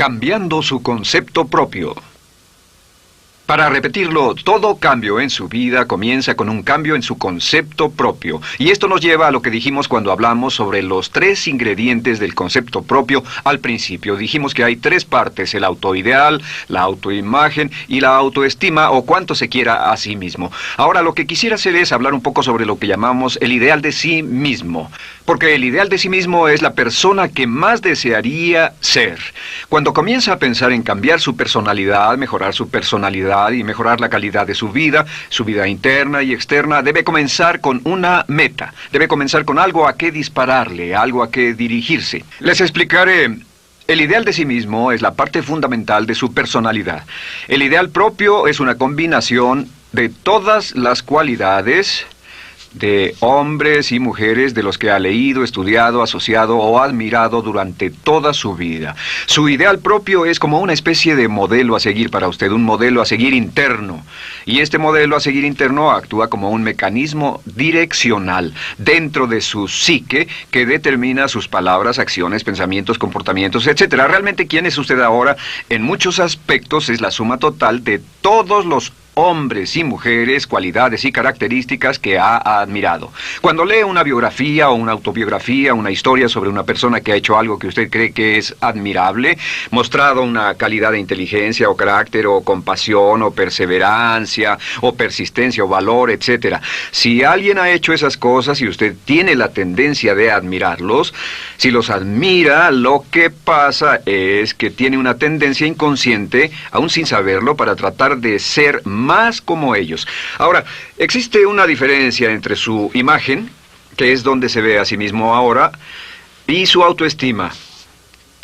Cambiando su concepto propio. Para repetirlo, todo cambio en su vida comienza con un cambio en su concepto propio. Y esto nos lleva a lo que dijimos cuando hablamos sobre los 3 ingredientes del concepto propio al principio. Dijimos que hay 3 partes: el autoideal, la autoimagen y la autoestima, o cuanto se quiera a sí mismo. Ahora, lo que quisiera hacer es hablar un poco sobre lo que llamamos el ideal de sí mismo. Porque el ideal de sí mismo es la persona que más desearía ser. Cuando comienza a pensar en cambiar su personalidad, mejorar su personalidad y mejorar la calidad de su vida interna y externa, debe comenzar con una meta. Debe comenzar con algo a qué dispararle, algo a qué dirigirse. Les explicaré. El ideal de sí mismo es la parte fundamental de su personalidad. El ideal propio es una combinación de todas las cualidades de hombres y mujeres de los que ha leído, estudiado, asociado o admirado durante toda su vida. Su ideal propio es como una especie de modelo a seguir para usted, un modelo a seguir interno. Y este modelo a seguir interno actúa como un mecanismo direccional dentro de su psique que determina sus palabras, acciones, pensamientos, comportamientos, etc. Realmente, ¿quién es usted ahora? En muchos aspectos es la suma total de todos los hombres y mujeres, cualidades y características que ha admirado. Cuando lee una biografía o una autobiografía, una historia sobre una persona que ha hecho algo que usted cree que es admirable, mostrado una calidad de inteligencia o carácter o compasión o perseverancia o persistencia o valor, etc. Si alguien ha hecho esas cosas y usted tiene la tendencia de admirarlos, si los admira, lo que pasa es que tiene una tendencia inconsciente, aún sin saberlo, para tratar de ser más como ellos. Ahora, existe una diferencia entre su imagen, que es donde se ve a sí mismo ahora, y su autoestima,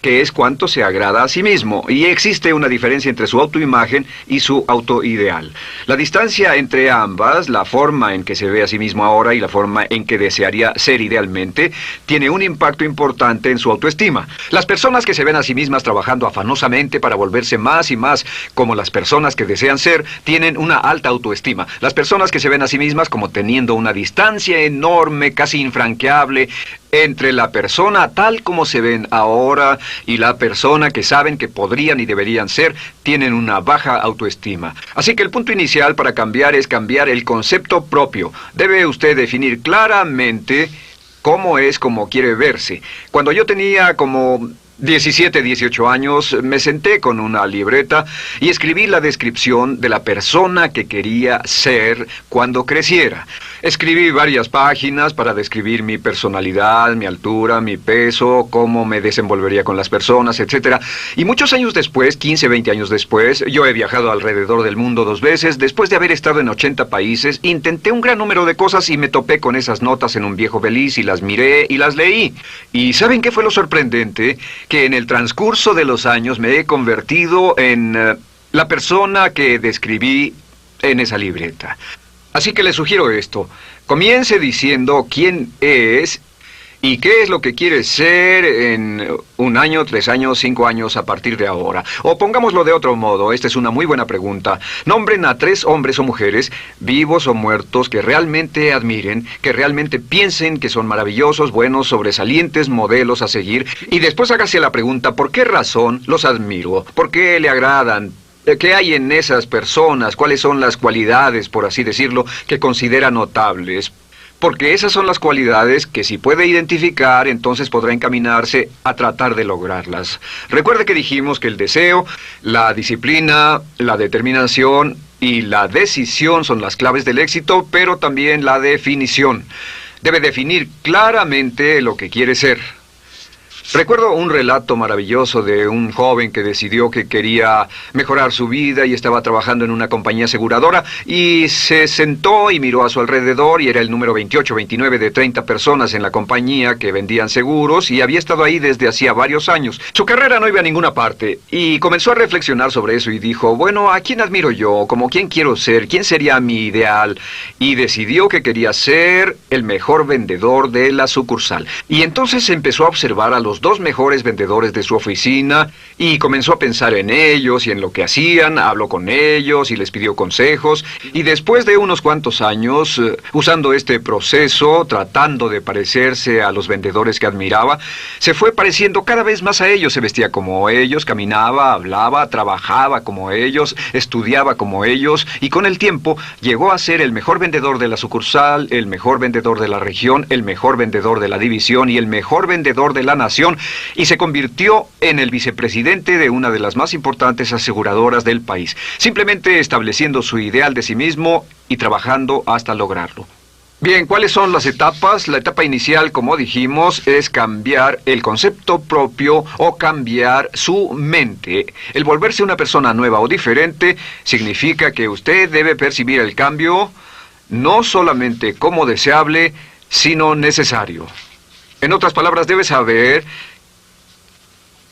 que es cuánto se agrada a sí mismo. Y existe una diferencia entre su autoimagen y su autoideal. La distancia entre ambas, la forma en que se ve a sí mismo ahora y la forma en que desearía ser idealmente, tiene un impacto importante en su autoestima. Las personas que se ven a sí mismas trabajando afanosamente para volverse más y más como las personas que desean ser, tienen una alta autoestima. Las personas que se ven a sí mismas como teniendo una distancia enorme, casi infranqueable, entre la persona tal como se ven ahora y la persona que saben que podrían y deberían ser, tienen una baja autoestima. Así que el punto inicial para cambiar es cambiar el concepto propio. Debe usted definir claramente cómo es como quiere verse. Cuando yo tenía como 17, 18 años, me senté con una libreta y escribí la descripción de la persona que quería ser cuando creciera. Escribí varias páginas para describir mi personalidad, mi altura, mi peso, cómo me desenvolvería con las personas, etc. Y muchos años después, 15, 20 años después, yo he viajado alrededor del mundo 2 veces. Después de haber estado en 80 países, intenté un gran número de cosas y me topé con esas notas en un viejo beliz y las miré y las leí. ¿Y saben qué fue lo sorprendente? Que en el transcurso de los años me he convertido en la persona que describí en esa libreta. Así que le sugiero esto. Comience diciendo quién es y qué es lo que quiere ser en 1 año, 3 años, 5 años a partir de ahora. O pongámoslo de otro modo, esta es una muy buena pregunta. Nombren a 3 hombres o mujeres, vivos o muertos, que realmente admiren, que realmente piensen que son maravillosos, buenos, sobresalientes, modelos a seguir. Y después hágase la pregunta, ¿por qué razón los admiro? ¿Por qué le agradan? ¿Qué hay en esas personas? ¿Cuáles son las cualidades, por así decirlo, que considera notables? Porque esas son las cualidades que si puede identificar, entonces podrá encaminarse a tratar de lograrlas. Recuerde que dijimos que el deseo, la disciplina, la determinación y la decisión son las claves del éxito, pero también la definición. Debe definir claramente lo que quiere ser. Recuerdo un relato maravilloso de un joven que decidió que quería mejorar su vida y estaba trabajando en una compañía aseguradora y se sentó y miró a su alrededor y era el número 28, 29 de 30 personas en la compañía que vendían seguros y había estado ahí desde hacía varios años. Su carrera no iba a ninguna parte y comenzó a reflexionar sobre eso y dijo, bueno, ¿a quién admiro yo? ¿Cómo quién quiero ser? ¿Quién sería mi ideal? Y decidió que quería ser el mejor vendedor de la sucursal. Y entonces empezó a observar a los los 2 mejores vendedores de su oficina y comenzó a pensar en ellos y en lo que hacían, habló con ellos y les pidió consejos. Y después de unos cuantos años, usando este proceso, tratando de parecerse a los vendedores que admiraba, se fue pareciendo cada vez más a ellos. Se vestía como ellos, caminaba, hablaba, trabajaba como ellos, estudiaba como ellos, y con el tiempo llegó a ser el mejor vendedor de la sucursal, el mejor vendedor de la región, el mejor vendedor de la división y el mejor vendedor de la nación, y se convirtió en el vicepresidente de una de las más importantes aseguradoras del país, simplemente estableciendo su ideal de sí mismo y trabajando hasta lograrlo. Bien, ¿cuáles son las etapas? La etapa inicial, como dijimos, es cambiar el concepto propio o cambiar su mente. El volverse una persona nueva o diferente significa que usted debe percibir el cambio no solamente como deseable, sino necesario. En otras palabras, debe saber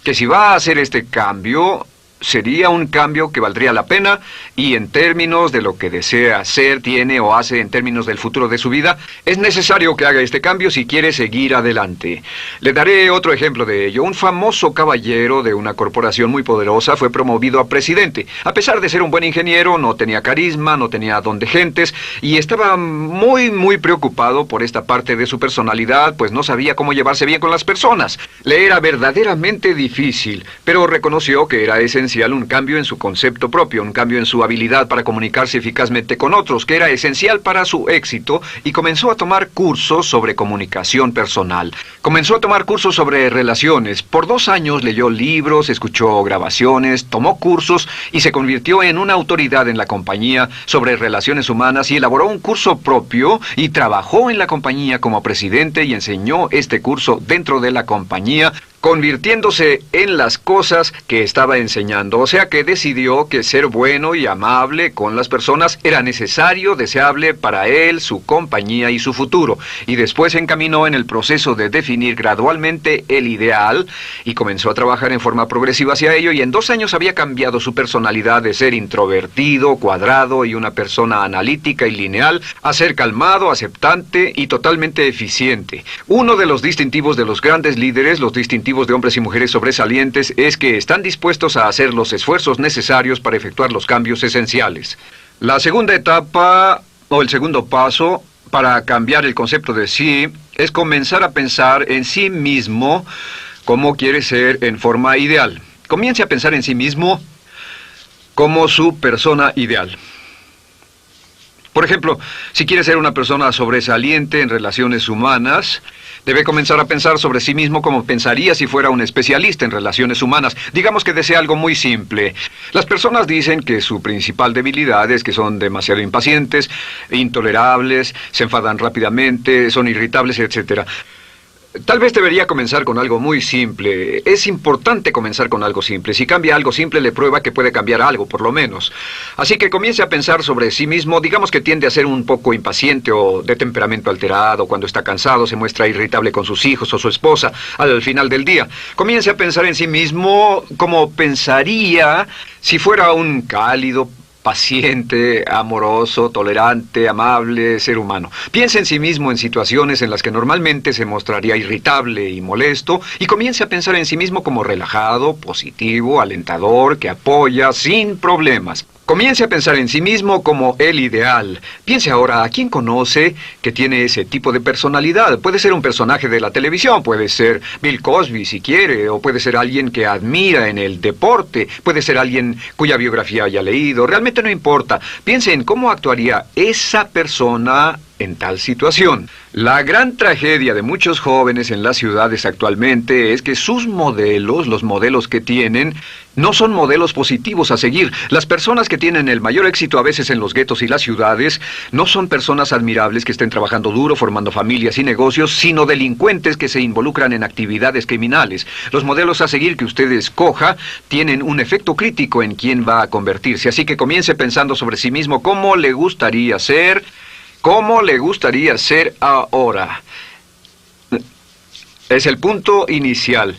que si va a hacer este cambio, sería un cambio que valdría la pena, y en términos de lo que desea hacer, tiene o hace en términos del futuro de su vida, es necesario que haga este cambio si quiere seguir adelante. Le daré otro ejemplo de ello. Un famoso caballero de una corporación muy poderosa fue promovido a presidente. A pesar de ser un buen ingeniero, no tenía carisma, no tenía don de gentes, y estaba muy preocupado por esta parte de su personalidad, pues no sabía cómo llevarse bien con las personas. Le era verdaderamente difícil, pero reconoció que era esencial un cambio en su concepto propio, un cambio en su habilidad para comunicarse eficazmente con otros, que era esencial para su éxito, y comenzó a tomar cursos sobre comunicación personal. Comenzó a tomar cursos sobre relaciones. Por 2 años leyó libros, escuchó grabaciones, tomó cursos y se convirtió en una autoridad en la compañía sobre relaciones humanas, y elaboró un curso propio y trabajó en la compañía como presidente y enseñó este curso dentro de la compañía, convirtiéndose en las cosas que estaba enseñando. O sea que decidió que ser bueno y amable con las personas era necesario, deseable para él, su compañía y su futuro. Y después se encaminó en el proceso de definir gradualmente el ideal y comenzó a trabajar en forma progresiva hacia ello, y en 2 años había cambiado su personalidad de ser introvertido, cuadrado y una persona analítica y lineal a ser calmado, aceptante y totalmente eficiente. Uno de los distintivos de los grandes líderes, los distintivos de hombres y mujeres sobresalientes, es que están dispuestos a hacer los esfuerzos necesarios para efectuar los cambios esenciales. La segunda etapa, o el segundo paso, para cambiar el concepto de sí, es comenzar a pensar en sí mismo como quiere ser en forma ideal. Comience a pensar en sí mismo como su persona ideal. Por ejemplo, si quiere ser una persona sobresaliente en relaciones humanas, debe comenzar a pensar sobre sí mismo como pensaría si fuera un especialista en relaciones humanas. Digamos que desea algo muy simple. Las personas dicen que su principal debilidad es que son demasiado impacientes, intolerables, se enfadan rápidamente, son irritables, etc. Tal vez debería comenzar con algo muy simple. Es importante comenzar con algo simple. Si cambia algo simple, le prueba que puede cambiar algo, por lo menos. Así que comience a pensar sobre sí mismo. Digamos que tiende a ser un poco impaciente o de temperamento alterado. Cuando está cansado, se muestra irritable con sus hijos o su esposa al final del día. Comience a pensar en sí mismo como pensaría si fuera un cálido, paciente, amoroso, tolerante, amable ser humano. Piense en sí mismo en situaciones en las que normalmente se mostraría irritable y molesto, y comience a pensar en sí mismo como relajado, positivo, alentador, que apoya sin problemas. Comience a pensar en sí mismo como el ideal. Piense ahora a quién conoce que tiene ese tipo de personalidad. Puede ser un personaje de la televisión, puede ser Bill Cosby si quiere, o puede ser alguien que admira en el deporte, puede ser alguien cuya biografía haya leído. Realmente no importa. Piense en cómo actuaría esa persona en tal situación. La gran tragedia de muchos jóvenes en las ciudades actualmente es que sus modelos, los modelos que tienen, no son modelos positivos a seguir. Las personas que tienen el mayor éxito a veces en los guetos y las ciudades no son personas admirables que estén trabajando duro, formando familias y negocios, sino delincuentes que se involucran en actividades criminales. Los modelos a seguir que usted escoja tienen un efecto crítico en quién va a convertirse. Así que comience pensando sobre sí mismo cómo le gustaría ser. ¿Cómo le gustaría ser ahora? Es el punto inicial.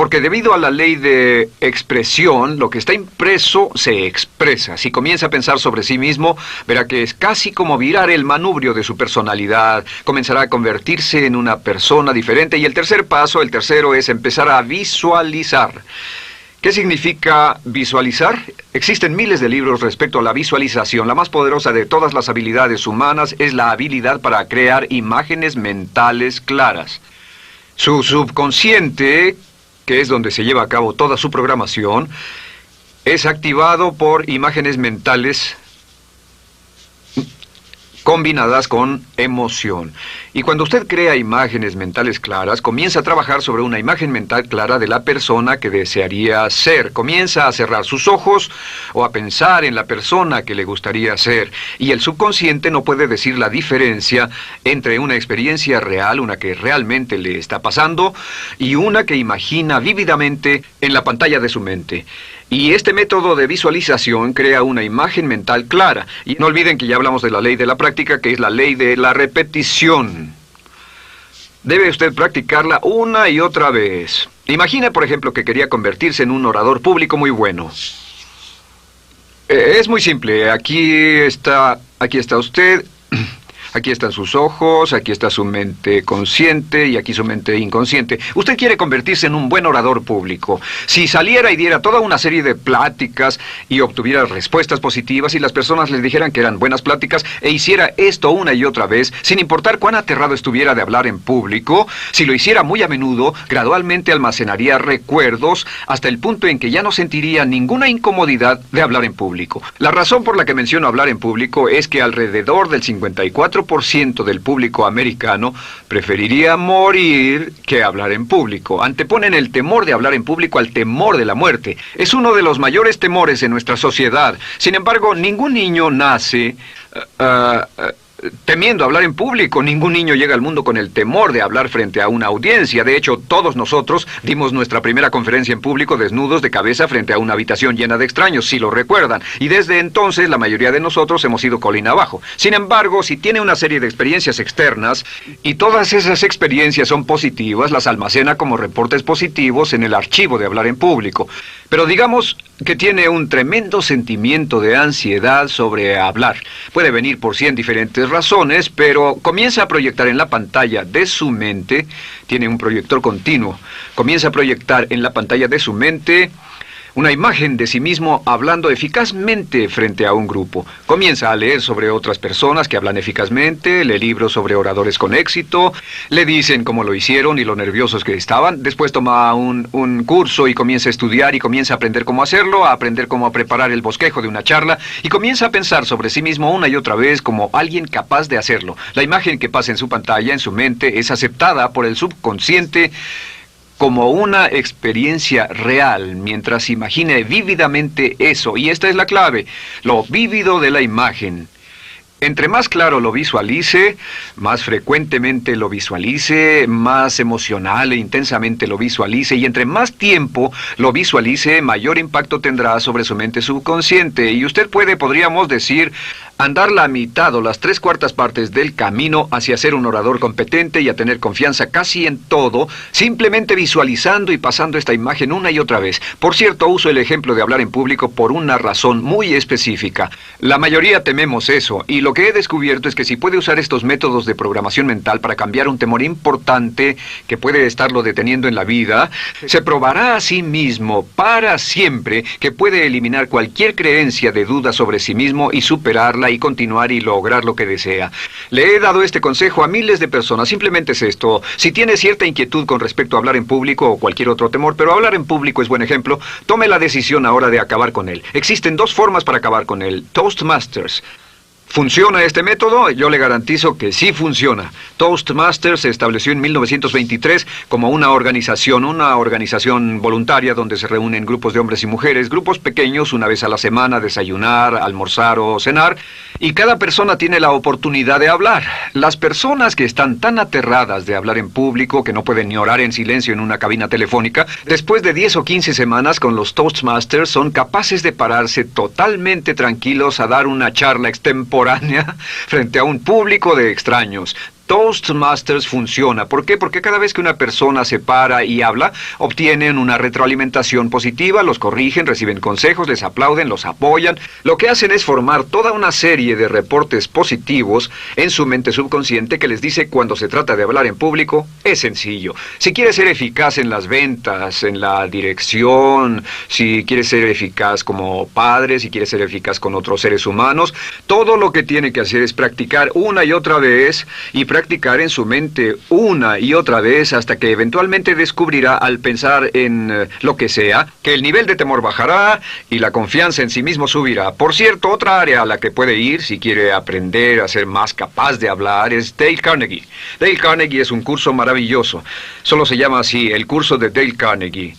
Porque debido a la ley de expresión, lo que está impreso se expresa. Si comienza a pensar sobre sí mismo, verá que es casi como virar el manubrio de su personalidad. Comenzará a convertirse en una persona diferente. Y el tercer paso, el tercero, es empezar a visualizar. ¿Qué significa visualizar? Existen miles de libros respecto a la visualización. La más poderosa de todas las habilidades humanas es la habilidad para crear imágenes mentales claras. Su subconsciente, que es donde se lleva a cabo toda su programación, es activado por imágenes mentales combinadas con emoción. Y cuando usted crea imágenes mentales claras, comienza a trabajar sobre una imagen mental clara de la persona que desearía ser. Comienza a cerrar sus ojos o a pensar en la persona que le gustaría ser. Y el subconsciente no puede decir la diferencia entre una experiencia real, una que realmente le está pasando, y una que imagina vívidamente en la pantalla de su mente. Y este método de visualización crea una imagen mental clara. Y no olviden que ya hablamos de la ley de la práctica, que es la ley de la repetición. Debe usted practicarla una y otra vez. Imagine, por ejemplo, que quería convertirse en un orador público muy bueno. Es muy simple. Aquí está usted. Aquí están sus ojos, aquí está su mente consciente y aquí su mente inconsciente. Usted quiere convertirse en un buen orador público. Si saliera y diera toda una serie de pláticas y obtuviera respuestas positivas y las personas le dijeran que eran buenas pláticas e hiciera esto una y otra vez, sin importar cuán aterrado estuviera de hablar en público, si lo hiciera muy a menudo, gradualmente almacenaría recuerdos hasta el punto en que ya no sentiría ninguna incomodidad de hablar en público. La razón por la que menciono hablar en público es que alrededor del 54% del público americano preferiría morir que hablar en público. Anteponen el temor de hablar en público al temor de la muerte. Es uno de los mayores temores en nuestra sociedad. Sin embargo, ningún niño nace temiendo hablar en público. Ningún niño llega al mundo con el temor de hablar frente a una audiencia. De hecho, todos nosotros dimos nuestra primera conferencia en público desnudos de cabeza frente a una habitación llena de extraños, si lo recuerdan. Y desde entonces, la mayoría de nosotros hemos ido colina abajo. Sin embargo, si tiene una serie de experiencias externas, y todas esas experiencias son positivas, las almacena como reportes positivos en el archivo de hablar en público. Pero digamos que tiene un tremendo sentimiento de ansiedad sobre hablar. Puede venir por 100 diferentes razones, pero comienza a proyectar en la pantalla de su mente, tiene un proyector continuo, comienza a proyectar en la pantalla de su mente una imagen de sí mismo hablando eficazmente frente a un grupo. Comienza a leer sobre otras personas que hablan eficazmente, lee libros sobre oradores con éxito, le dicen cómo lo hicieron y lo nerviosos que estaban. Después toma un curso y comienza a estudiar y comienza a aprender cómo hacerlo, a aprender cómo preparar el bosquejo de una charla y comienza a pensar sobre sí mismo una y otra vez como alguien capaz de hacerlo. La imagen que pasa en su pantalla, en su mente, es aceptada por el subconsciente como una experiencia real, mientras imagine vívidamente eso. Y esta es la clave, lo vívido de la imagen. Entre más claro lo visualice, más frecuentemente lo visualice, más emocional e intensamente lo visualice, y entre más tiempo lo visualice, mayor impacto tendrá sobre su mente subconsciente. Y usted podríamos decir, andar la mitad o las 3/4 partes del camino hacia ser un orador competente y a tener confianza casi en todo, simplemente visualizando y pasando esta imagen una y otra vez. Por cierto, uso el ejemplo de hablar en público por una razón muy específica. La mayoría tememos eso, y lo que he descubierto es que si puede usar estos métodos de programación mental para cambiar un temor importante que puede estarlo deteniendo en la vida, se probará a sí mismo para siempre que puede eliminar cualquier creencia de duda sobre sí mismo y superarla y continuar y lograr lo que desea. Le he dado este consejo a miles de personas. Simplemente es esto: si tiene cierta inquietud con respecto a hablar en público o cualquier otro temor, pero hablar en público es buen ejemplo, tome la decisión ahora de acabar con él. Existen 2 formas para acabar con él. Toastmasters. ¿Funciona este método? Yo le garantizo que sí funciona. Toastmasters se estableció en 1923 como una organización voluntaria donde se reúnen grupos de hombres y mujeres, grupos pequeños, una vez a la semana, a desayunar, almorzar o cenar, y cada persona tiene la oportunidad de hablar. Las personas que están tan aterradas de hablar en público que no pueden ni orar en silencio en una cabina telefónica, después de 10 o 15 semanas con los Toastmasters son capaces de pararse totalmente tranquilos a dar una charla extemporánea frente a un público de extraños. Toastmasters funciona. ¿Por qué? Porque cada vez que una persona se para y habla, obtienen una retroalimentación positiva, los corrigen, reciben consejos, les aplauden, los apoyan. Lo que hacen es formar toda una serie de reportes positivos en su mente subconsciente que les dice cuando se trata de hablar en público, es sencillo. Si quieres ser eficaz en las ventas, en la dirección, si quieres ser eficaz como padre, si quieres ser eficaz con otros seres humanos, todo lo que tiene que hacer es practicar una y otra vez y practicar en su mente una y otra vez hasta que eventualmente descubrirá al pensar en lo que sea, que el nivel de temor bajará y la confianza en sí mismo subirá. Por cierto, otra área a la que puede ir si quiere aprender a ser más capaz de hablar es Dale Carnegie. Dale Carnegie es un curso maravilloso. Solo se llama así, el curso de Dale Carnegie.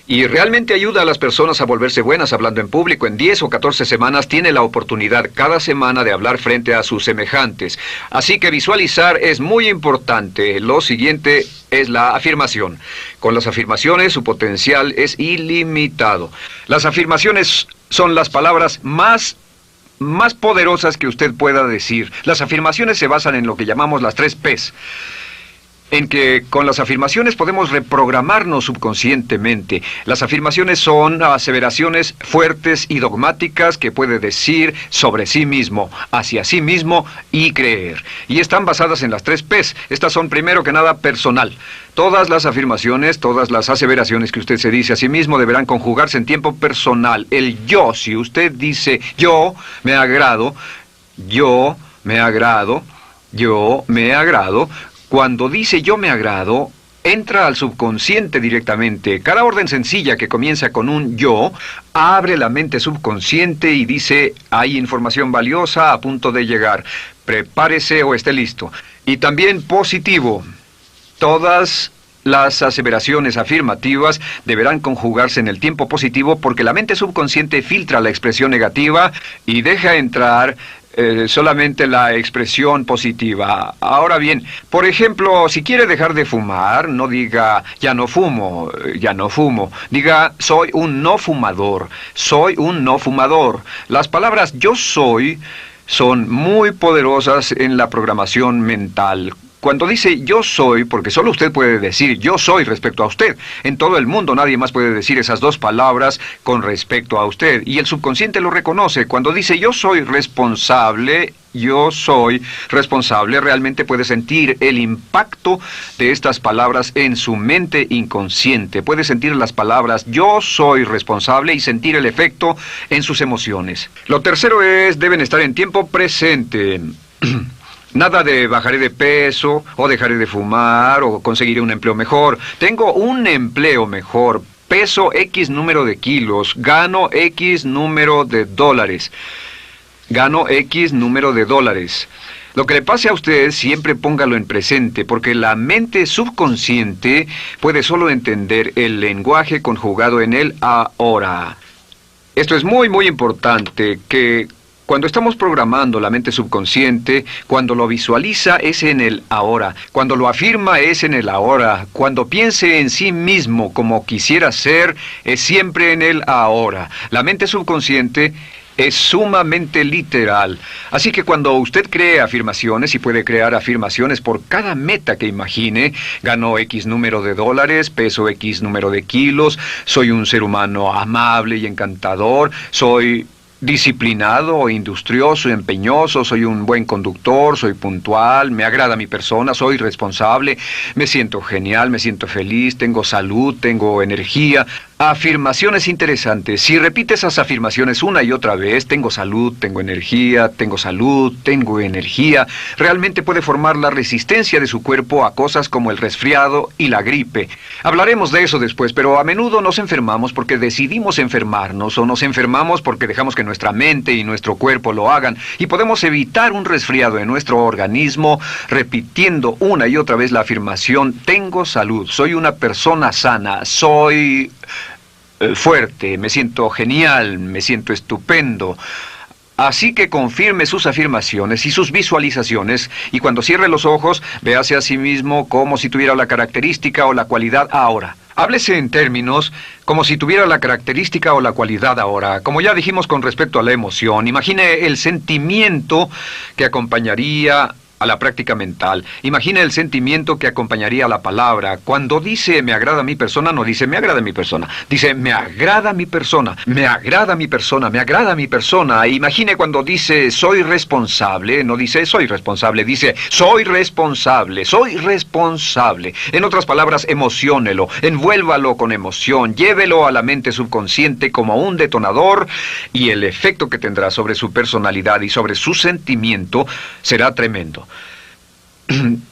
Y realmente ayuda a las personas a volverse buenas hablando en público. En 10 o 14 semanas tiene la oportunidad cada semana de hablar frente a sus semejantes. Así que visualizar es muy importante. Lo siguiente es la afirmación. Con las afirmaciones su potencial es ilimitado. Las afirmaciones son las palabras más poderosas que usted pueda decir. Las afirmaciones se basan en lo que llamamos las 3 Ps. En que con las afirmaciones podemos reprogramarnos subconscientemente. Las afirmaciones son aseveraciones fuertes y dogmáticas que puede decir sobre sí mismo, hacia sí mismo y creer. Y están basadas en las 3 Ps. Estas son primero que nada personal. Todas las afirmaciones, todas las aseveraciones que usted se dice a sí mismo deberán conjugarse en tiempo personal. El yo, si usted dice yo me agrado, yo me agrado, yo me agrado. Cuando dice yo me agrado, entra al subconsciente directamente. Cada orden sencilla que comienza con un yo, abre la mente subconsciente y dice, hay información valiosa a punto de llegar. Prepárese o esté listo. Y también positivo. Todas las aseveraciones afirmativas deberán conjugarse en el tiempo positivo porque la mente subconsciente filtra la expresión negativa y deja entrar solamente la expresión positiva. Ahora bien, por ejemplo, si quiere dejar de fumar, no diga ya no fumo, ya no fumo. Diga soy un no fumador, soy un no fumador. Las palabras yo soy son muy poderosas en la programación mental. Cuando dice yo soy, porque solo usted puede decir yo soy respecto a usted. En todo el mundo nadie más puede decir esas 2 palabras con respecto a usted. Y el subconsciente lo reconoce. Cuando dice yo soy responsable, realmente puede sentir el impacto de estas palabras en su mente inconsciente. Puede sentir las palabras yo soy responsable y sentir el efecto en sus emociones. Lo tercero es, deben estar en tiempo presente. Nada de bajaré de peso, o dejaré de fumar, o conseguiré un empleo mejor. Tengo un empleo mejor, peso X número de kilos, gano X número de dólares. Gano X número de dólares. Lo que le pase a usted, siempre póngalo en presente, porque la mente subconsciente puede solo entender el lenguaje conjugado en el ahora. Esto es muy, muy importante, que cuando estamos programando la mente subconsciente, cuando lo visualiza es en el ahora, cuando lo afirma es en el ahora, cuando piense en sí mismo como quisiera ser, es siempre en el ahora. La mente subconsciente es sumamente literal. Así que cuando usted cree afirmaciones, y puede crear afirmaciones por cada meta que imagine, ganó X número de dólares, peso X número de kilos, soy un ser humano amable y encantador, soy disciplinado, industrioso, empeñoso, soy un buen conductor, soy puntual, me agrada mi persona, soy responsable, me siento genial, me siento feliz, tengo salud, tengo energía. Afirmaciones interesantes. Si repite esas afirmaciones una y otra vez, tengo salud, tengo energía, tengo salud, tengo energía, realmente puede formar la resistencia de su cuerpo a cosas como el resfriado y la gripe. Hablaremos de eso después, pero a menudo nos enfermamos porque decidimos enfermarnos o nos enfermamos porque dejamos que nuestra mente y nuestro cuerpo lo hagan y podemos evitar un resfriado en nuestro organismo repitiendo una y otra vez la afirmación tengo salud, soy una persona sana, soy fuerte, me siento genial, me siento estupendo. Así que confirme sus afirmaciones y sus visualizaciones y cuando cierre los ojos, véase a sí mismo como si tuviera la característica o la cualidad ahora. Háblese en términos como si tuviera la característica o la cualidad ahora. Como ya dijimos con respecto a la emoción, imagine el sentimiento que acompañaría a la práctica mental. Imagine el sentimiento que acompañaría a la palabra. Cuando dice me agrada mi persona, no dice me agrada mi persona. Dice me agrada mi persona, me agrada mi persona, me agrada mi persona. Imagine cuando dice soy responsable, no dice soy responsable, dice soy responsable, soy responsable. En otras palabras, emociónelo, envuélvalo con emoción, llévelo a la mente subconsciente como un detonador y el efecto que tendrá sobre su personalidad y sobre su sentimiento será tremendo.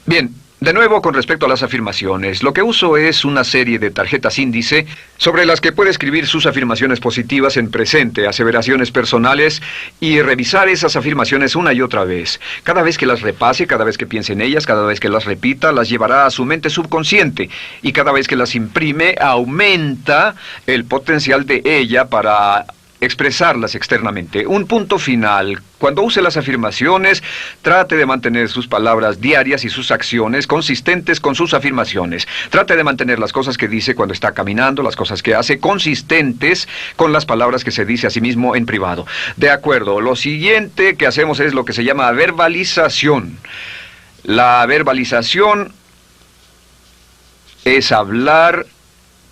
Bien, de nuevo con respecto a las afirmaciones, lo que uso es una serie de tarjetas índice sobre las que puede escribir sus afirmaciones positivas en presente, aseveraciones personales y revisar esas afirmaciones una y otra vez. Cada vez que las repase, cada vez que piense en ellas, cada vez que las repita, las llevará a su mente subconsciente y cada vez que las imprime, aumenta el potencial de ella para expresarlas externamente. Un punto final. Cuando use las afirmaciones, trate de mantener sus palabras diarias y sus acciones consistentes con sus afirmaciones. Trate de mantener las cosas que dice cuando está caminando, las cosas que hace, consistentes con las palabras que se dice a sí mismo en privado. De acuerdo, lo siguiente que hacemos es lo que se llama verbalización. La verbalización es hablar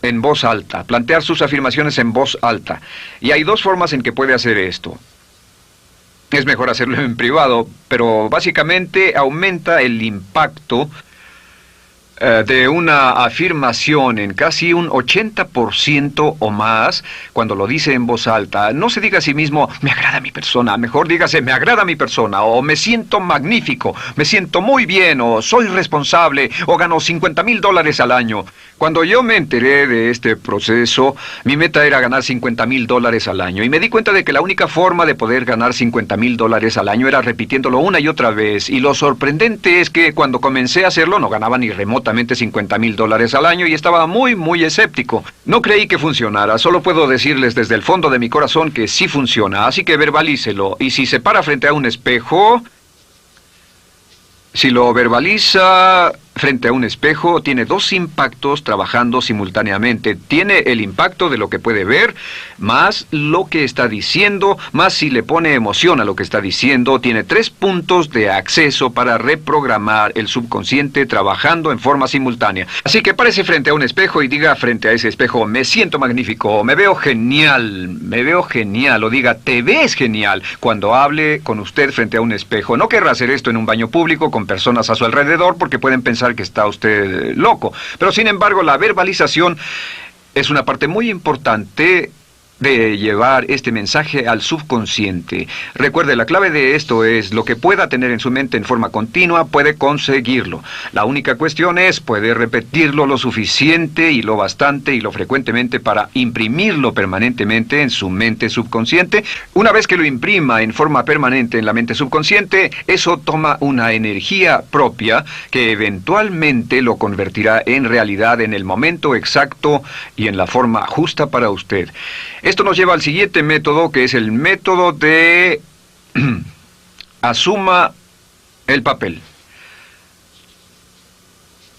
en voz alta, plantear sus afirmaciones en voz alta. Y hay dos formas en que puede hacer esto. Es mejor hacerlo en privado, pero básicamente aumenta el impacto de una afirmación en casi un 80% o más cuando lo dice en voz alta. No se diga a sí mismo, me agrada mi persona, mejor dígase, me agrada mi persona, o me siento magnífico, me siento muy bien, o soy responsable, o gano $50,000 al año. Cuando yo me enteré de este proceso, mi meta era ganar $50,000 al año, y me di cuenta de que la única forma de poder ganar $50,000 al año era repitiéndolo una y otra vez, y lo sorprendente es que cuando comencé a hacerlo no ganaba ni remotamente $50,000 al año y estaba muy escéptico. No creí que funcionara, solo puedo decirles desde el fondo de mi corazón que sí funciona, así que verbalícelo. Y si se para frente a un espejo, si lo verbaliza frente a un espejo, tiene dos impactos trabajando simultáneamente. Tiene el impacto de lo que puede ver, más lo que está diciendo, más si le pone emoción a lo que está diciendo. Tiene 3 puntos de acceso para reprogramar el subconsciente trabajando en forma simultánea. Así que párese frente a un espejo y diga frente a ese espejo, me siento magnífico, me veo genial, o diga, te ves genial, cuando hable con usted frente a un espejo. No querrá hacer esto en un baño público con personas a su alrededor porque pueden pensar que está usted loco. Pero sin embargo, la verbalización es una parte muy importante de llevar este mensaje al subconsciente. Recuerde, la clave de esto es lo que pueda tener en su mente en forma continua, puede conseguirlo. La única cuestión es, puede repetirlo lo suficiente y lo bastante y lo frecuentemente para imprimirlo permanentemente en su mente subconsciente. Una vez que lo imprima en forma permanente en la mente subconsciente, eso toma una energía propia que eventualmente lo convertirá en realidad en el momento exacto y en la forma justa para usted. Esto nos lleva al siguiente método, que es el método de asuma el papel.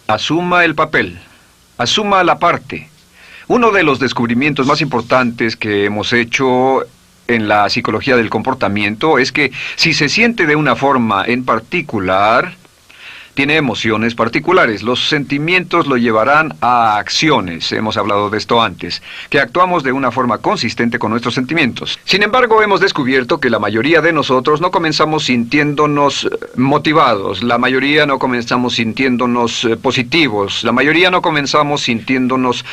Asuma el papel. Asuma la parte. Uno de los descubrimientos más importantes que hemos hecho en la psicología del comportamiento es que si se siente de una forma en particular, tiene emociones particulares. Los sentimientos lo llevarán a acciones, hemos hablado de esto antes, que actuamos de una forma consistente con nuestros sentimientos. Sin embargo, hemos descubierto que la mayoría de nosotros no comenzamos sintiéndonos motivados, la mayoría no comenzamos sintiéndonos positivos, la mayoría no comenzamos sintiéndonos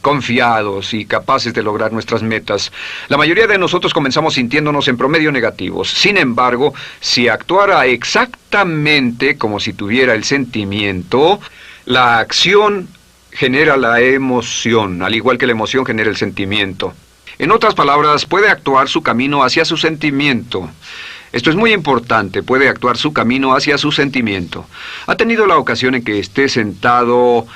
confiados y capaces de lograr nuestras metas. La mayoría de nosotros comenzamos sintiéndonos en promedio negativos. Sin embargo, si actuara exactamente como si tuviera el sentimiento, la acción genera la emoción, al igual que la emoción genera el sentimiento. En otras palabras, puede actuar su camino hacia su sentimiento. Esto es muy importante, puede actuar su camino hacia su sentimiento. ¿Ha tenido la ocasión en que esté sentado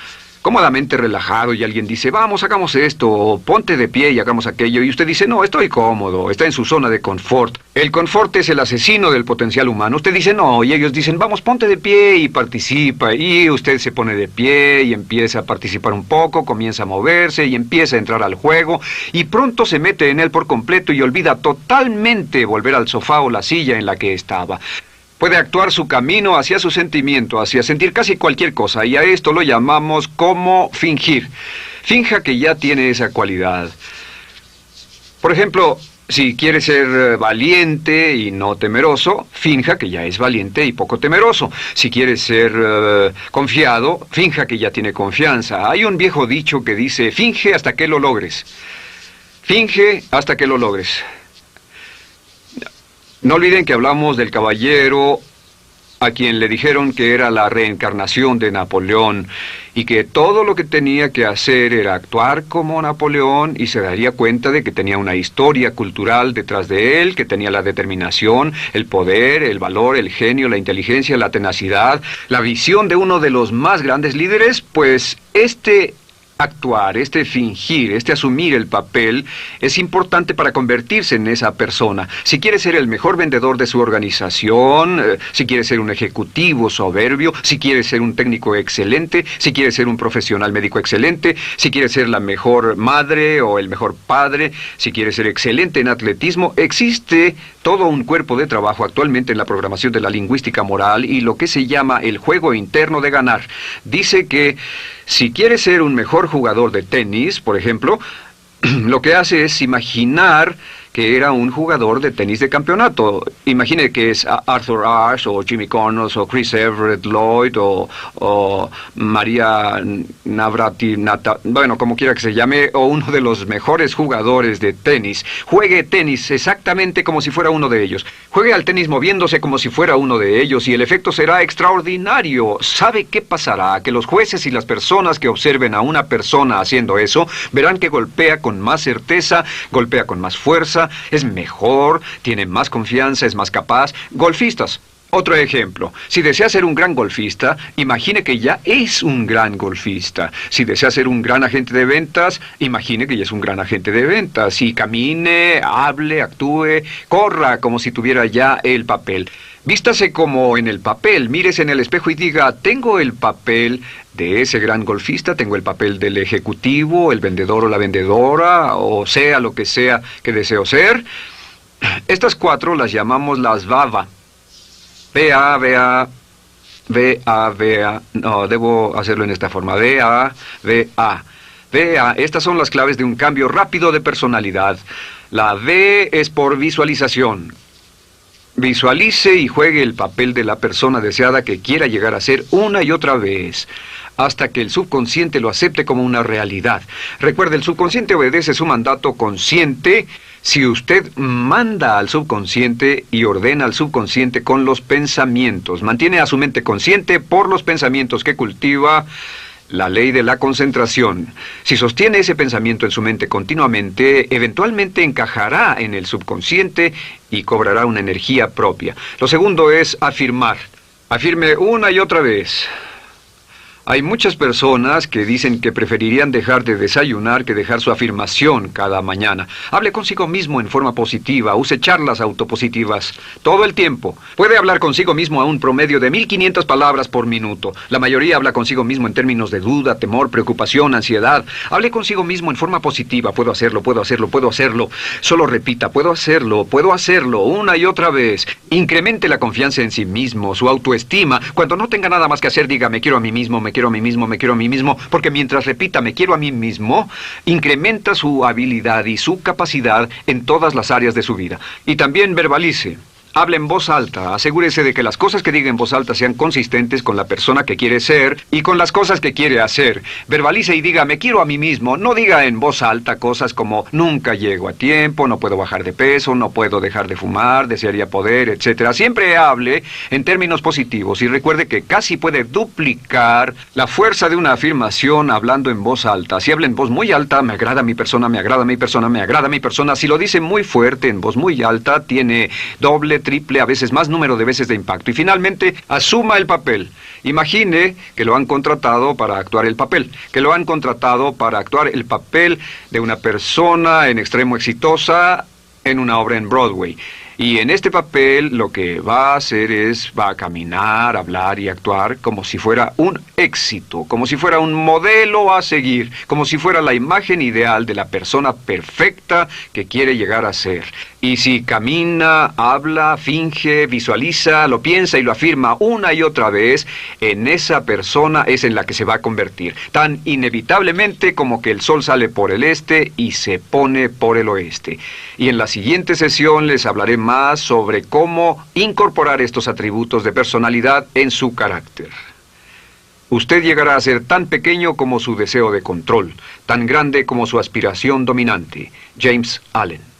cómodamente relajado y alguien dice, vamos, hagamos esto, o ponte de pie y hagamos aquello, y usted dice, no, estoy cómodo, está en su zona de confort? El confort es el asesino del potencial humano. Usted dice, no, y ellos dicen, vamos, ponte de pie y participa, y usted se pone de pie y empieza a participar un poco, comienza a moverse y empieza a entrar al juego, y pronto se mete en él por completo y olvida totalmente volver al sofá o la silla en la que estaba. Puede actuar su camino hacia su sentimiento, hacia sentir casi cualquier cosa, y a esto lo llamamos como fingir. Finja que ya tiene esa cualidad. Por ejemplo, si quiere ser valiente y no temeroso, finja que ya es valiente y poco temeroso. Si quiere ser confiado, finja que ya tiene confianza. Hay un viejo dicho que dice, finge hasta que lo logres. Finge hasta que lo logres. No olviden que hablamos del caballero a quien le dijeron que era la reencarnación de Napoleón y que todo lo que tenía que hacer era actuar como Napoleón y se daría cuenta de que tenía una historia cultural detrás de él, que tenía la determinación, el poder, el valor, el genio, la inteligencia, la tenacidad, la visión de uno de los más grandes líderes. Pues actuar, fingir, asumir el papel es importante para convertirse en esa persona. Si quiere ser el mejor vendedor de su organización, si quiere ser un ejecutivo soberbio, si quiere ser un técnico excelente, si quiere ser un profesional médico excelente, si quiere ser la mejor madre o el mejor padre, si quiere ser excelente en atletismo, existe todo un cuerpo de trabajo actualmente en la programación de la lingüística moral y lo que se llama el juego interno de ganar. Dice que si quiere ser un mejor jugador de tenis, por ejemplo, lo que hace es imaginar que era un jugador de tenis de campeonato. Imagine que es Arthur Ashe, o Jimmy Connors, o Chris Everett Lloyd, o María Navratilova, bueno, como quiera que se llame, o uno de los mejores jugadores de tenis. Juegue tenis exactamente como si fuera uno de ellos. Juegue al tenis moviéndose como si fuera uno de ellos y el efecto será extraordinario. ¿Sabe qué pasará? Que los jueces y las personas que observen a una persona haciendo eso verán que golpea con más certeza, golpea con más fuerza, es mejor, tiene más confianza, es más capaz. Golfistas. Otro ejemplo. Si desea ser un gran golfista, imagine que ya es un gran golfista. Si desea ser un gran agente de ventas, imagine que ya es un gran agente de ventas. Y camine, hable, actúe, corra como si tuviera ya el papel. Vístase como en el papel, mírese en el espejo y diga, tengo el papel de ese gran golfista, tengo el papel del ejecutivo, el vendedor o la vendedora, o sea lo que sea que deseo ser. Estas 4 las llamamos las VAVA. No, debo hacerlo en esta forma. VA. Estas son las claves de un cambio rápido de personalidad. La V es por visualización. Visualice y juegue el papel de la persona deseada que quiera llegar a ser una y otra vez, hasta que el subconsciente lo acepte como una realidad. Recuerde, el subconsciente obedece su mandato consciente. Si usted manda al subconsciente y ordena al subconsciente con los pensamientos, mantiene a su mente consciente por los pensamientos que cultiva, la ley de la concentración. Si sostiene ese pensamiento en su mente continuamente, eventualmente encajará en el subconsciente y cobrará una energía propia. Lo segundo es afirmar. Afirme una y otra vez. Hay muchas personas que dicen que preferirían dejar de desayunar que dejar su afirmación cada mañana. Hable consigo mismo en forma positiva, use charlas autopositivas todo el tiempo. Puede hablar consigo mismo a un promedio de 1500 palabras por minuto. La mayoría habla consigo mismo en términos de duda, temor, preocupación, ansiedad. Hable consigo mismo en forma positiva. Puedo hacerlo, puedo hacerlo, puedo hacerlo. Solo repita, puedo hacerlo, una y otra vez. Incremente la confianza en sí mismo, su autoestima. Cuando no tenga nada más que hacer, diga, me quiero a mí mismo, me quiero a mí mismo, me quiero a mí mismo, porque mientras repita, me quiero a mí mismo, incrementa su habilidad y su capacidad en todas las áreas de su vida. Y también verbalice. Hable en voz alta, asegúrese de que las cosas que diga en voz alta sean consistentes con la persona que quiere ser y con las cosas que quiere hacer. Verbalice y diga, me quiero a mí mismo. No diga en voz alta cosas como, nunca llego a tiempo, no puedo bajar de peso, no puedo dejar de fumar, desearía poder, etc. Siempre hable en términos positivos y recuerde que casi puede duplicar la fuerza de una afirmación hablando en voz alta. Si habla en voz muy alta, me agrada mi persona, me agrada mi persona, me agrada mi persona. Si lo dice muy fuerte, en voz muy alta, tiene doble, triple, a veces más número de veces de impacto. Y finalmente, asuma el papel. Imagine que lo han contratado para actuar el papel, de una persona en extremo exitosa en una obra en Broadway. Y en este papel lo que va a hacer va a caminar, hablar y actuar como si fuera un éxito, como si fuera un modelo a seguir, como si fuera la imagen ideal de la persona perfecta que quiere llegar a ser. Y si camina, habla, finge, visualiza, lo piensa y lo afirma una y otra vez, en esa persona es en la que se va a convertir, tan inevitablemente como que el sol sale por el este y se pone por el oeste. Y en la siguiente sesión les hablaré más sobre cómo incorporar estos atributos de personalidad en su carácter. Usted llegará a ser tan pequeño como su deseo de control, tan grande como su aspiración dominante. James Allen.